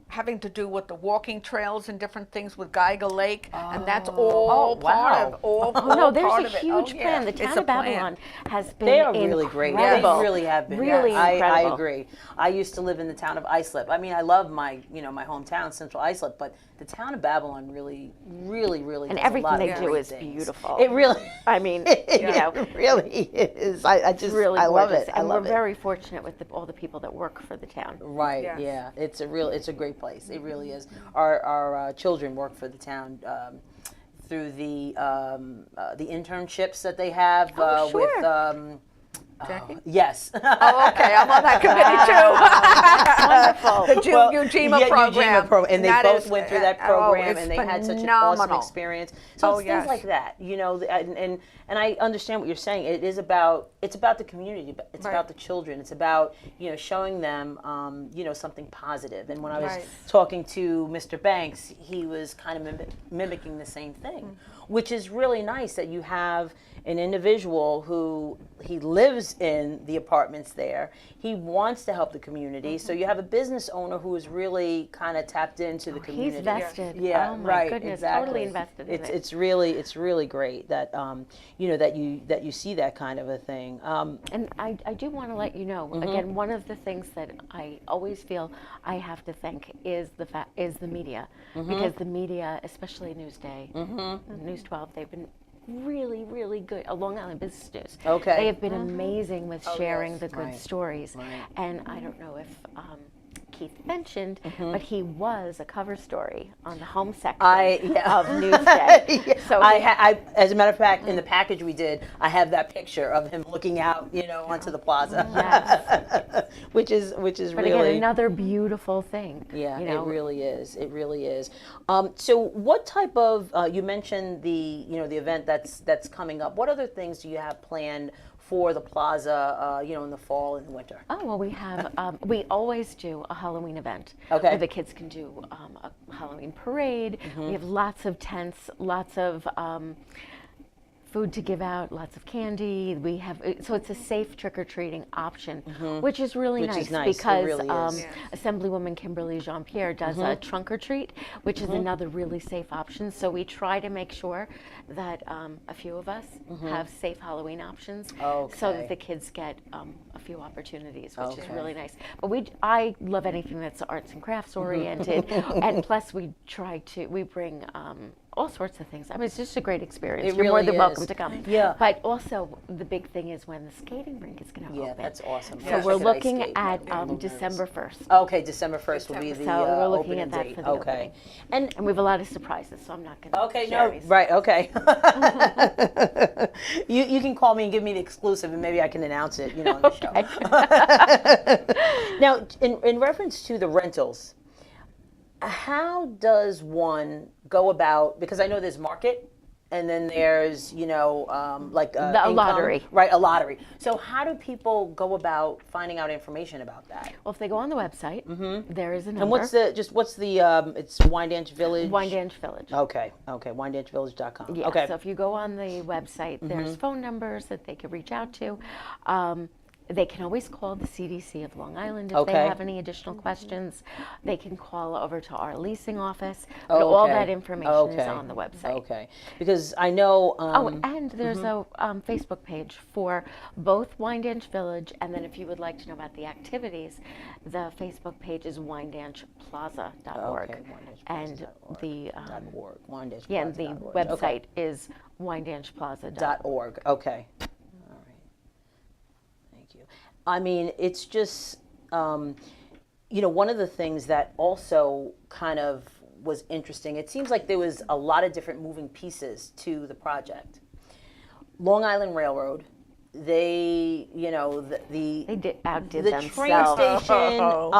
Having to do with the walking trails and different things with Geiger Lake, and that's all part of all. Oh no, there's part a of it. huge Oh, plan. yeah. The It's town a of plan. Babylon has been They are really great. incredible. They really have been. Really I incredible. agree. I used to live in the town of Islip. I mean, I love my hometown, Central Islip, but the town of Babylon really And does everything a lot they of do great is things. beautiful. It really. I mean, you know, It really is. I it's just really I love gorgeous. it. I And love we're it. very fortunate with all the people that work for the town. Right. Yes. Yeah. It's a great place. It really is. Our children work for the town through the internships that they have Oh, with sure. Jackie? Yes. Oh, okay. I'm on that committee too. Wonderful. The UGMA program. And they That both is, went through that oh, program, it's and they had such an awesome phenomenal. experience. So Oh, it's things yes. like that, you know, and I understand what you're saying. It's about the community, but it's Right. about the children. It's about, you know, showing them, you know, something positive. And when I was Right. talking to Mr. Banks, he was kind of mimicking the same thing, which is really nice that you have an individual who he lives in the apartments there. He wants to help the community. So you have a business owner who is really kind of tapped into the community. He's vested. Yeah, Oh my right. goodness, Exactly. totally invested in it. It's really great that you know that you see that kind of a thing. And I do want to let you know, again, one of the things that I always feel I have to thank is the media, because the media, especially Newsday, News 12, they've been really, really good. Long Island Business News. Okay. They have been amazing with sharing yes. the good Right. stories. Right. And I don't know if Keith mentioned, but he was a cover story on the home section of Newsday. Yeah. So I, as a matter of fact, in the package we did, I have that picture of him looking out, you know, onto the plaza. Yes. which is but really again, another beautiful thing. Yeah, you know, it really is. It really is. So, what type of? You mentioned the the event that's coming up. What other things do you have planned for the plaza? In the fall and the winter. Oh, well, we have, we always do a Halloween event. Okay. Where the kids can do a Halloween parade. We have lots of tents, lots of food to give out, lots of candy. We have, so it's a safe trick-or-treating option, which is really Which nice, is nice. It because really is. Yes. Assemblywoman Kimberly Jean-Pierre does a trunk or treat, which is another really safe option. So we try to make sure that a few of us have safe Halloween options, so Okay. that the kids get a few opportunities, which is Okay. really nice. But I love anything that's arts and crafts oriented, and plus we bring all sorts of things. I mean, it's just a great experience. It You're more really than welcome is. to come. Yeah. But also, the big thing is when the skating rink is going to Yeah, open. that's awesome. So Yes. we're Ice looking skate. at Yeah, I'm a little December nervous. 1st. Okay, December 1st will be the So we're looking opening at that date. for the Okay, opening. and And we have a lot of surprises, so I'm not going to okay, share no, these. right, okay. you can call me and give me the exclusive, and maybe I can announce it, on the show. Now, in reference to the rentals, how does one go about? Because I know there's market, and then there's like A income, lottery. right? A lottery. So how do people go about finding out information about that? Well, if they go on the website, there is a number. And what's the it's Wyandanch Village? Wyandanch Village. Okay, wyandanchvillage.com. Yeah, Okay. so if you go on the website, there's phone numbers that they can reach out to. They can always call the CDC of Long Island if Okay. they have any additional questions. They can call over to our leasing office. But all Okay. that information is Okay. on the website. Okay, because I know. Oh, and there's a Facebook page for both Wyandanch Village, and then if you would like to know about the activities, the Facebook page is wyandanchplaza.org. Okay, And the .org. Wyandanchplaza.org. yeah, and the Okay. website is wyandanchplaza.org. .org. Okay. All right. Thank you. I mean, it's just one of the things that also kind of was interesting. It seems like there was a lot of different moving pieces to the project. Long Island Railroad, they outdid the train themselves. station.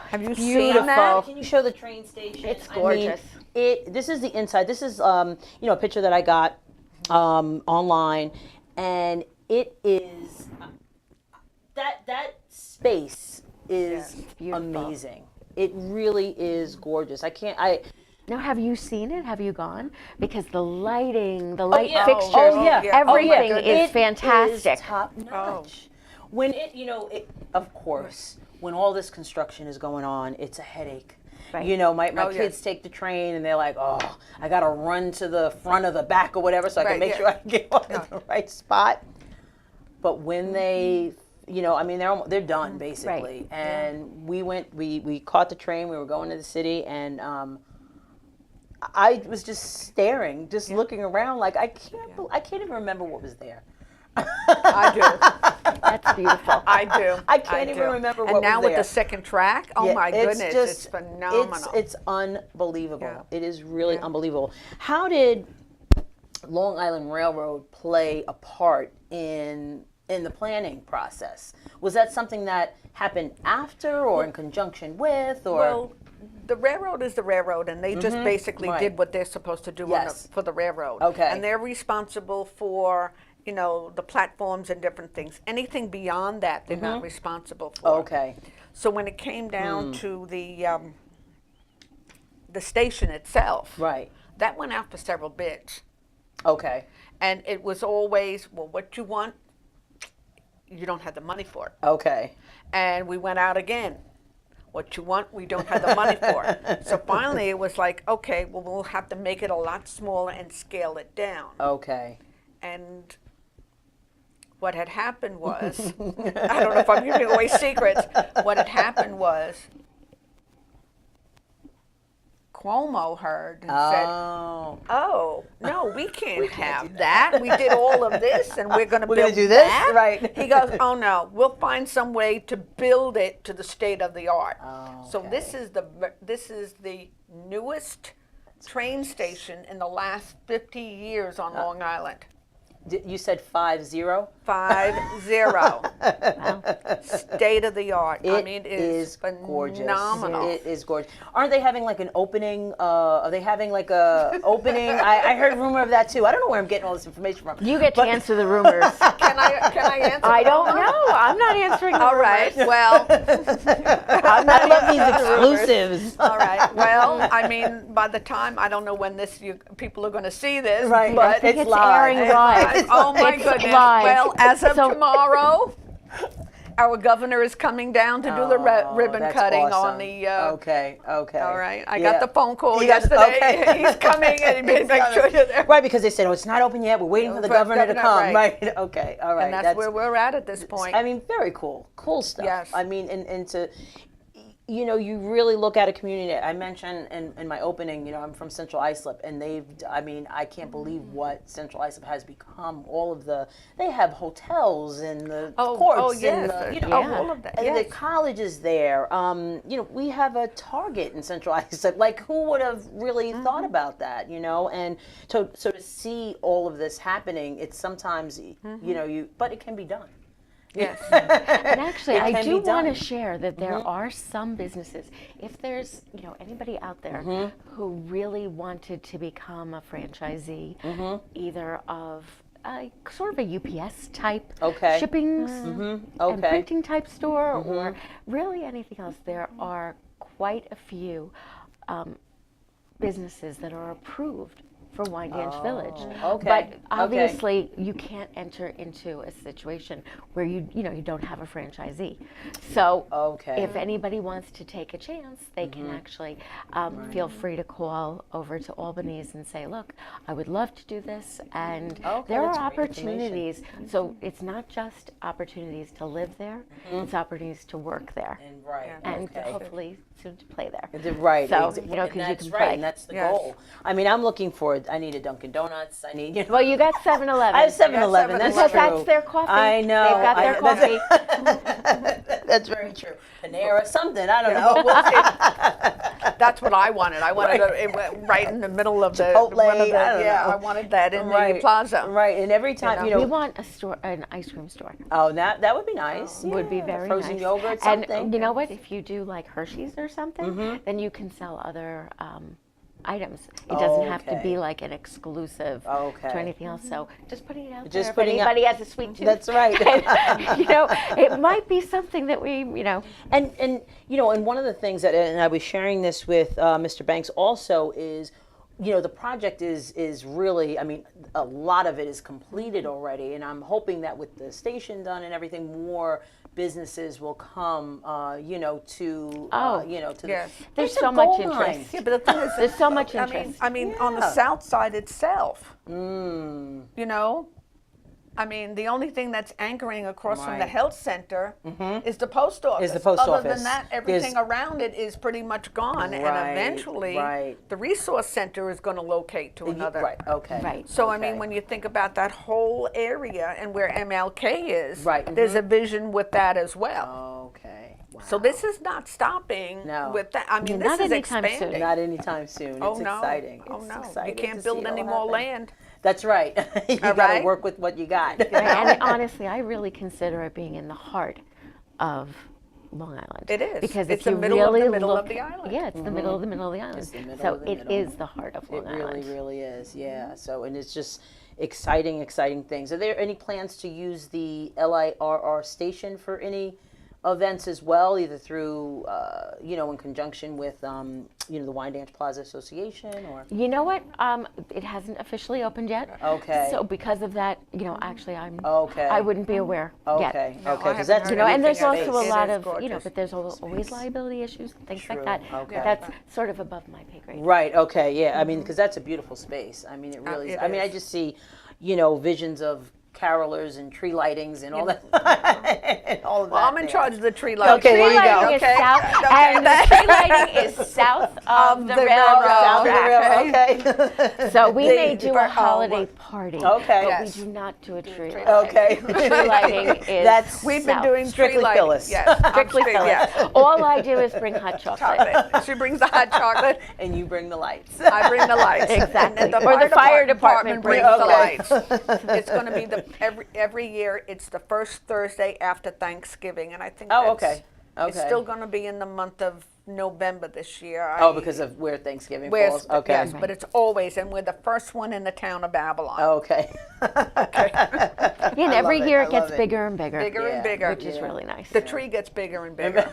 Have you beautiful. seen that? Can you show the train station? It's I mean, gorgeous. This is the inside. This is a picture that I got online, and it is that space is beautiful. amazing. It really is gorgeous. Now, have you seen it? Have you gone? Because the lighting, the light yeah. fixtures, Oh, yeah. everything Oh, yeah. is It fantastic. is top notch. When of course, when all this construction is going on, it's a headache. Right. My Oh, kids yes. take the train and they're like, oh, I got to run to the front or the back or whatever so I can Right, make yeah. sure I can get on the right spot. But when they, they're done basically. And we caught the train, we were going to the city, and I was just staring, just looking around like I can't even remember what was there. I do. That's beautiful. I do. I can't even do. remember And what now was with there. the second track, oh Yeah, my goodness, it's phenomenal. It's unbelievable. Yeah. It is really unbelievable. How did Long Island Railroad play a part in in the planning process. Was that something that happened after or in conjunction with, or? Well, the railroad is the railroad, and they just basically Right. did what they're supposed to do Yes. for the railroad. Okay. And they're responsible for, you know, the platforms and different things. Anything beyond that, they're not responsible for. Okay. So when it came down to the station itself, Right. that went out for several bids. Okay. And it was always, well, what you want, you don't have the money for it. Okay. And we went out again. What you want, we don't have the money for. So finally it was like, okay, well, we'll have to make it a lot smaller and scale it down. Okay. And what had happened was, I don't know if I'm giving away secrets, what had happened was, Cuomo heard and said, Oh. oh, no, we can't have that. We did all of this and we're going to We're build gonna do this? that. Right. He goes, oh no, we'll find some way to build it to the state of the art. Oh, So okay. this is the newest train station in the last 50 years on Long Island. You said 50? 50. State of the art. I mean, it is gorgeous. phenomenal. It is gorgeous. Aren't they having like an opening? Are they having like a opening? I heard rumor of that too. I don't know where I'm getting all this information from. You get to answer the rumors. Can I answer? I don't know. I'm not answering the All rumors. right. Well, I love these exclusives. all right. Well, I mean, by the time, I don't know when people are going to see this, Right. but I think It's it's live. airing live. oh my It's goodness. live. Well, as of So- tomorrow, our governor is coming down to do the ribbon That's cutting on awesome. the. Okay. All right. I Yeah. got the phone call You got- yesterday. okay. He's coming, and he make sure you're there. Right, because they said, oh, it's not open yet. We're waiting for the For the governor to governor, come. right. Right. Okay. All right. And that's where we're at this point. I mean, very cool. Cool stuff. Yes. I mean, and to, you know, you really look at a community. I mentioned in my opening, you know, I'm from Central Islip, and I mean, I can't believe what Central Islip has become. All of they have hotels and the courts oh and yes. the, you Yeah. know, all of that. and Yes. the college is there. You know, we have a Target in Central Islip. Like, who would have really thought about that, you know? And so to see all of this happening, it's sometimes, you know, but it can be done. Yes. And actually, It I can do be want to done. share that there are some businesses, if there's, you know, anybody out there who really wanted to become a franchisee, either of sort of a UPS type Okay. shipping and Okay. printing type store, or really anything else, there are quite a few businesses that are approved for Wyandanch Village. okay, But okay. obviously you can't enter into a situation where you don't have a franchisee. So Okay. if anybody wants to take a chance, they can actually feel free to call over to Albany's and say, look, I would love to do this. And Okay, there are that's great opportunities. So it's not just opportunities to live there, it's opportunities to work there. And right. And okay. hopefully soon to play there. Right. So, exa- you know, and 'cause you that's can right, play. and that's the Yes. goal. I mean, I'm looking for. I need a Dunkin' Donuts. I need. You know, Well, you got 7-Eleven. I have 7-Eleven. That's Because true. that's their coffee. I know. They've got their coffee. That's very true. Panera, something. I don't know. That's what I wanted. I wanted it went right in the middle of the Chipotle, one of the, I don't yeah. know. I wanted that in Right. the plaza. Right, and every time, you We know. want an ice cream store. Oh, that would be nice. Would be Yeah, very frozen nice. yogurt, something. And you know what? If you do like Hershey's or something, then you can sell other items. It doesn't have to Okay. be like an exclusive Okay. to anything else. So just putting it out Just there. If putting out- anybody has a sweet tooth, That's right. you know, it might be something that we, you know. And you know, and one of the things that, and I was sharing this with Mr. Banks also, is, you know, the project is really, I mean, a lot of it is completed already, and I'm hoping that with the station done and everything, more businesses will come, you know, to, you know, to. Yes. There's It's a so much gold interest. mine. Yeah, but the thing is, There's so much I interest. mean, on the Yeah. south side itself, you know, I mean, the only thing that's anchoring across from the Right. health center is the post office. Is the post Other office. than that, everything There's- around it is pretty much gone, and Right, eventually, right. the resource center is going to locate to another. Right. Okay. Right. So I Okay. mean, when you think about that whole area and where MLK is, Right, there's a vision with that as well. Okay. Wow. So this is not stopping No. with that. I mean, Not this is anytime soon. expanding. Not anytime soon. Oh it's no! exciting. Oh It's no! exciting You can't to build see it any all more happen. land. That's right. You got to right? work with what you got. Right, and honestly, I really consider it being in the heart of Long Island. It is. Because It's if the you middle of the really middle look, of the island. yeah, it's the middle of the middle of the island. It's the middle So of the it middle. is the heart of It Long really, Island. really is. Yeah. So, and it's just exciting things. Are there any plans to use the LIRR station for any events as well, either through, in conjunction with, the Wyandanch Plaza Association, or? You know what? It hasn't officially opened yet. Okay. So because of that, actually, Okay. I wouldn't be aware yet. Okay. No, I Okay. Because haven't that's heard a And there's big also a space. lot It is of, gorgeous. but there's always liability issues, things True. like that. Okay. But that's sort of above my pay grade. Right. Okay. Yeah. I mean, because that's a beautiful space. I mean, it really is. it I mean, I is. just see, visions of carolers and tree lightings and all that. And all of Well, that I'm in there. charge of the tree lighting. Okay, there Tree you go. lighting is Okay. south, Okay. and the tree lighting is south of the the railroad Down the track. rail. Okay. So we may do a oh, holiday party, Okay. but Yes. we do not do a tree lighting. Okay. The tree lighting is That's- We've been south. doing Strictly tree lighting. Phyllis. Yes, I'm Strictly strict- Phyllis. yes. All I do is bring hot chocolate. Chocolate. She brings the hot chocolate. And you bring the lights. I bring the lights. Exactly. And Or the fire department brings brings the the lights. It's going to be every year. It's the first Thursday after Thanksgiving, and I think Oh, that's, okay. It's Okay. still going to be in the month of November this year. Oh, because of where Thanksgiving falls. Okay. Yes, but it's always, and we're the first one in the town of Babylon. Okay. Yeah, and I every love it. year I it gets love it. bigger and bigger. Bigger Yeah. and bigger. Which is really nice. The tree gets bigger and bigger.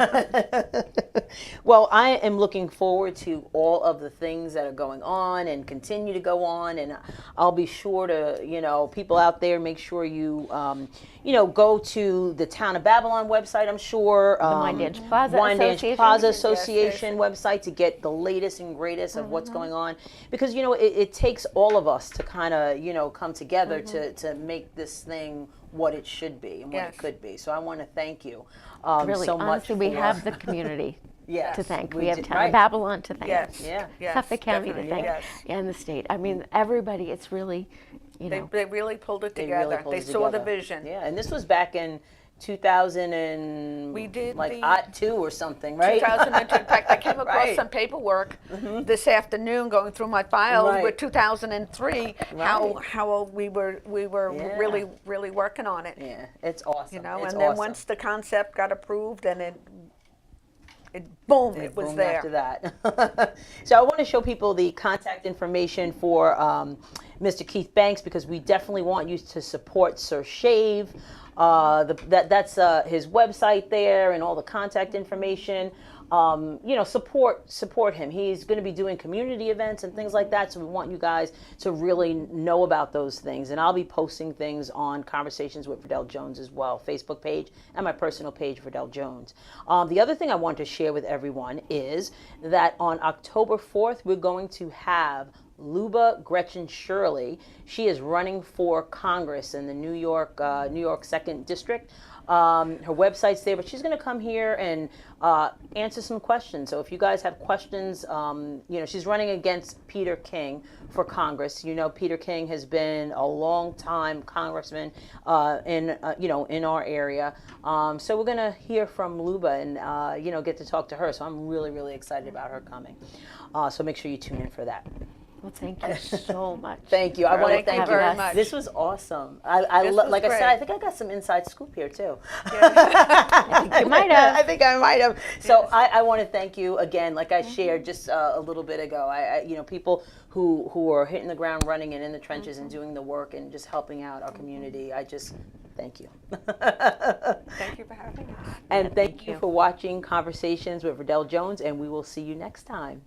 Well, I am looking forward to all of the things that are going on and continue to go on, and I'll be sure to, people out there, make sure you, go to the Town of Babylon website. I'm sure Wyandanch Plaza Wyandanch Association. Plaza Yes, Association website to get the latest and greatest of what's going on, because it takes all of us to kind of come together to make this thing what it should be and what Yes. it could be. So I want to thank you Really, so much. honestly, we for- have the community Yes, to thank. we We have do- Town right. of Babylon to thank. Yes. Yeah. Yes, Suffolk County to definitely, thank. yes. And the state. I mean, everybody, it's really, They really pulled it They together. really pulled They it saw the together. vision. Yeah, and this was back in 2000 and We did like the- ot 2 or something, right? 2002. In fact, I came across Right. some paperwork this afternoon going through my files Right. with 2003. How we were Yeah. really working on it. Yeah, it's awesome. You know, It's and then awesome. once the concept got approved, and it boom, it was Boom there. after that. So I want to show people the contact information for Mr. Keith Banks, because we definitely want you to support Sir Shave. That's his website there, and all the contact information. Support him. He's going to be doing community events and things like that. So we want you guys to really know about those things. And I'll be posting things on Conversations with Verdel Jones as well, Facebook page and my personal page, Verdel Jones. The other thing I want to share with everyone is that on October 4th, we're going to have Luba Gretchen Shirley. She is running for Congress in the New York 2nd District. Her website's there, but she's going to come here and answer some questions. So if you guys have questions, she's running against Peter King for Congress. Peter King has been a long time congressman in our area. So we're going to hear from Luba and get to talk to her. So I'm really, really excited about her coming. So make sure you tune in for that. Well, thank you so much. Thank you. I want to Thank you thank very you. much. This was awesome. I This was like I said, great. I think I got some inside scoop here too. You might have. I think I might have. So I want to thank you again. Like I shared just a little bit ago, people who are hitting the ground running and in the trenches and doing the work and just helping out our community. I just thank you. Thank you for having us. And thank thank you you. for watching Conversations with Verdel Jones, and we will see you next time.